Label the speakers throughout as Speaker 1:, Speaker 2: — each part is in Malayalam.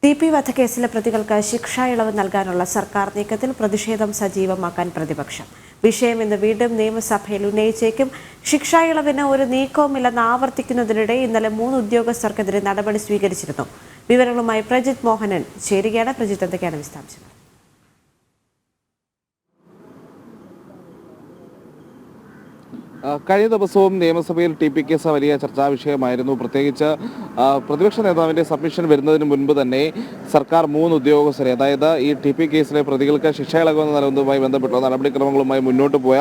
Speaker 1: TP വധക്കേസിലെ പ്രതികൾക്ക് ശിക്ഷാ ഇളവ് നൽകാനുള്ള സർക്കാർ നീക്കത്തിൽ പ്രതിഷേധം സജീവമാക്കാൻ പ്രതിപക്ഷം. വിഷയം ഇന്ന് വീണ്ടും നിയമസഭയിൽ ഉന്നയിച്ചേക്കും. ശിക്ഷാ ഇളവിന് ഒരു നീക്കവുമില്ലെന്ന് ആവർത്തിക്കുന്നതിനിടെ ഇന്നലെ 3 ഉദ്യോഗസ്ഥർക്കെതിരെ നടപടി സ്വീകരിച്ചിരുന്നു. വിവരങ്ങളുമായി പ്രജിത് മോഹനൻ ചേരുകയാണ്. പ്രജിത്, എന്തൊക്കെയാണ് വിശദാംശങ്ങൾ?
Speaker 2: കഴിഞ്ഞ ദിവസവും നിയമസഭയിൽ TP കേസ് വലിയ ചർച്ചാ വിഷയമായിരുന്നു. പ്രത്യേകിച്ച് പ്രതിപക്ഷ നേതാവിൻ്റെ സബ്മിഷൻ വരുന്നതിന് മുൻപ് തന്നെ സർക്കാർ 3 ഉദ്യോഗസ്ഥരെ, അതായത് ഈ TP കേസിലെ പ്രതികൾക്ക് ശിക്ഷ ഇളവ് നൽകുന്നതുമായി ബന്ധപ്പെട്ട നടപടിക്രമങ്ങളുമായി മുന്നോട്ട് പോയ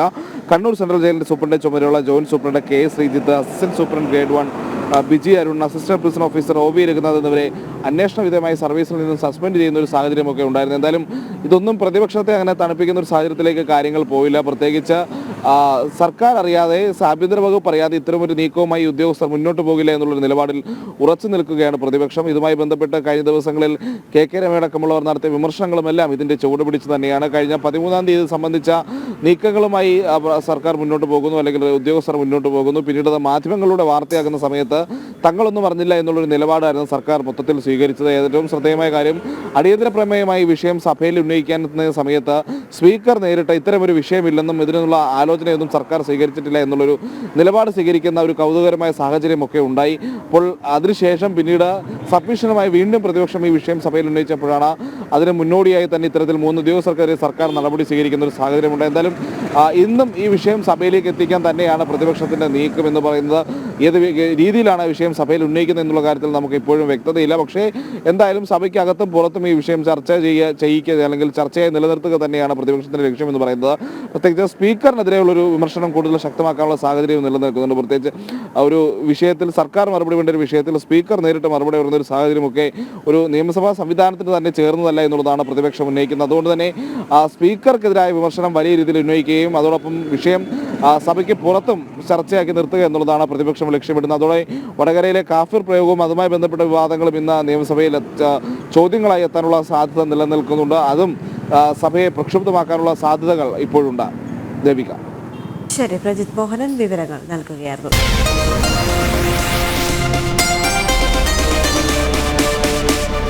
Speaker 2: കണ്ണൂർ സെൻട്രൽ ജയിലിൻ്റെ സൂപ്രണ്ട് ചുമതലയുള്ള joint superintendent KS Sreejith, assistant superintendent grade 1 Biji Arun, assistant prison officer OB Raghunath എന്നിവരെ അന്വേഷണ വിധേയമായി സർവീസിൽ നിന്ന് സസ്പെൻഡ് ചെയ്യുന്ന ഒരു സാഹചര്യമൊക്കെ ഉണ്ടായിരുന്നു. എന്തായാലും ഇതൊന്നും പ്രതിപക്ഷത്തെ അങ്ങനെ തണുപ്പിക്കുന്ന ഒരു സാഹചര്യത്തിലേക്ക് കാര്യങ്ങൾ പോയില്ല. പ്രത്യേകിച്ച് സർക്കാർ അറിയാതെ, ആഭ്യന്തര വകുപ്പ് അറിയാതെ ഇത്തരമൊരു നീക്കവുമായി ഉദ്യോഗസ്ഥർ മുന്നോട്ട് പോകില്ല എന്നുള്ളൊരു നിലപാടിൽ ഉറച്ചു നിൽക്കുകയാണ് പ്രതിപക്ഷം. ഇതുമായി ബന്ധപ്പെട്ട് കഴിഞ്ഞ ദിവസങ്ങളിൽ KK രമയടക്കമുള്ളവർ നടത്തിയ വിമർശനങ്ങളുമെല്ലാം ഇതിൻ്റെ ചുവട് പിടിച്ച് തന്നെയാണ്. കഴിഞ്ഞ 13-ാം തീയതി സംബന്ധിച്ച നീക്കങ്ങളുമായി സർക്കാർ മുന്നോട്ട് പോകുന്നു, അല്ലെങ്കിൽ ഉദ്യോഗസ്ഥർ മുന്നോട്ട് പോകുന്നു. പിന്നീട് അത് മാധ്യമങ്ങളുടെ വാർത്തയാകുന്ന സമയത്ത് തങ്ങളൊന്നും അറിഞ്ഞില്ല എന്നുള്ളൊരു നിലപാടായിരുന്നു സർക്കാർ മൊത്തത്തിൽ സ്വീകരിച്ചത്. ഏറ്റവും ശ്രദ്ധേയമായ കാര്യം, അടിയന്തര പ്രമേയമായി വിഷയം സഭയിൽ ഉന്നയിക്കാൻ സമയത്ത് സ്പീക്കർ നേരിട്ട് ഇത്തരമൊരു വിഷയമില്ലെന്നും ഇതിനുള്ള ആലോചനയൊന്നും സർക്കാർ സ്വീകരിച്ചിട്ടില്ല എന്നുള്ളൊരു നിലപാട് സ്വീകരിക്കുന്ന ഒരു കൗതുകരമായ സാഹചര്യമൊക്കെ ഉണ്ടായി. അപ്പോൾ അതിനുശേഷം പിന്നീട് സബ്മിഷനുമായി വീണ്ടും പ്രതിപക്ഷം ഈ വിഷയം സഭയിൽ ഉന്നയിച്ചപ്പോഴാണ് അതിന് മുന്നോടിയായി തന്നെ ഇത്തരത്തിൽ 3 ഉദ്യോഗസ്ഥർക്കെതിരെ സർക്കാർ നടപടി സ്വീകരിക്കുന്ന ഒരു സാഹചര്യമുണ്ട്. എന്തായാലും ഇന്നും ഈ വിഷയം സഭയിലേക്ക് എത്തിക്കാൻ തന്നെയാണ് പ്രതിപക്ഷത്തിൻ്റെ നീക്കം എന്ന് പറയുന്നത്. ഏത് രീതിയിലാണ് വിഷയം സഭയിൽ ഉന്നയിക്കുന്നത് എന്നുള്ള കാര്യത്തിൽ നമുക്ക് ഇപ്പോഴും വ്യക്തതയില്ല. പക്ഷേ എന്തായാലും സഭയ്ക്കകത്തും പുറത്തും ഈ വിഷയം ചെയ്യിക്കുക, അല്ലെങ്കിൽ ചർച്ചയായി നിലനിർത്തുക തന്നെയാണ് പ്രതിപക്ഷത്തിൻ്റെ ലക്ഷ്യം എന്ന് പറയുന്നത്. പ്രത്യേകിച്ച് സ്പീക്കറിനെതിരെയുള്ളൊരു വിമർശനം കൂടുതൽ ശക്തമാക്കാനുള്ള സാഹചര്യം നിലനിൽക്കുന്നുണ്ട്. പ്രത്യേകിച്ച് ഒരു വിഷയത്തിൽ സർക്കാർ മറുപടി വേണ്ട ഒരു വിഷയത്തിൽ സ്പീക്കർ നേരിട്ട് മറുപടി പറയുന്ന ഒരു സാഹചര്യമൊക്കെ ഒരു നിയമസഭാ സംവിധാനത്തിന് തന്നെ ചേർന്നതല്ല എന്നുള്ളതാണ് പ്രതിപക്ഷം ഉന്നയിക്കുന്നത്. അതുകൊണ്ട് തന്നെ സ്പീക്കർക്കെതിരായ വിമർശനം വലിയ രീതിയിൽ ഉന്നയിക്കുകയും അതോടൊപ്പം വിഷയം സഭയ്ക്ക് പുറത്തും ചർച്ചയാക്കി നിർത്തുക എന്നുള്ളതാണ് പ്രതിപക്ഷം ലക്ഷ്യമിടുന്നത്. അതോടെ വടകരയിലെ കാഫിർ പ്രയോഗവും അതുമായി ബന്ധപ്പെട്ട വിവാദങ്ങളും ഇന്ന് നിയമസഭയിൽ ചോദ്യങ്ങളായി എത്താനുള്ള സാധ്യത നിലനിൽക്കുന്നുണ്ട്. അതും സഭയെ പ്രക്ഷുബ്ധമാക്കാനുള്ള സാധ്യതകൾ ഇപ്പോഴുണ്ട്. ദേവിക.
Speaker 1: ശരി, പ്രജിത് മോഹനൻ വിവരങ്ങൾ നൽകുകയായിരുന്നു.